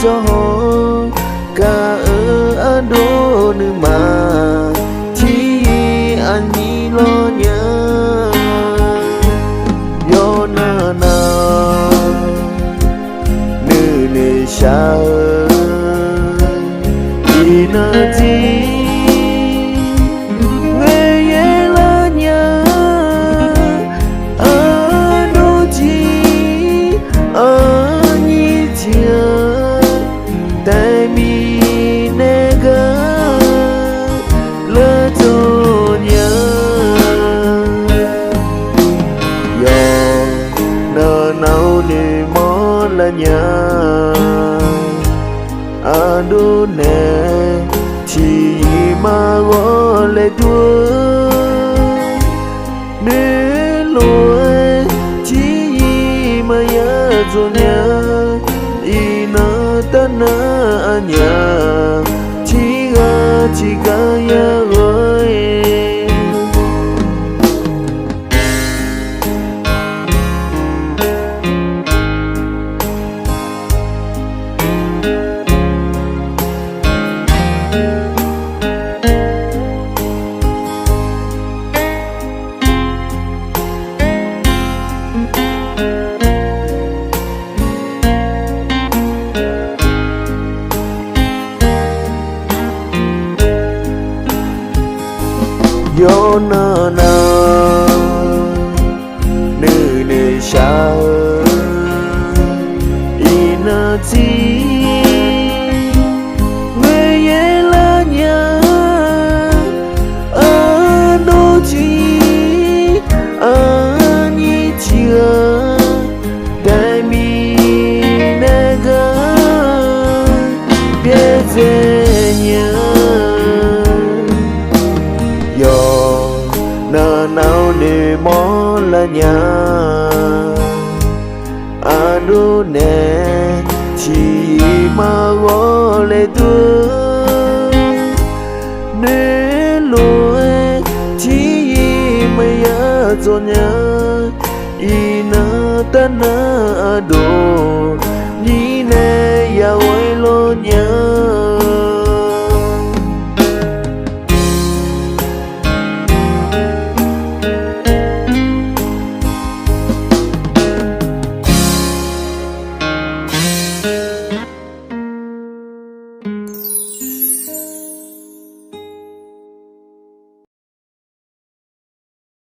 cho cả ở đô nữ mà chỉ anh đi lo nhớ yo na na nữ nữ sao đi na chi nhà adu nè chỉ mà gọi lệ tua để lối chỉ mà nhớ rồi nhớ y nó ta na nhà chỉ ga ya rồi yo na na nữ nữ sao ina chi về ye la nhà ở đô chi ở nhị chia đại mi nè ga biết về nhớ na nào để mò là nhà adu nè chỉ mà gọi lệ tua để lối chỉ mà nhớ rồi nhớ ina ta na đồ ni nè ya oi lo nhớ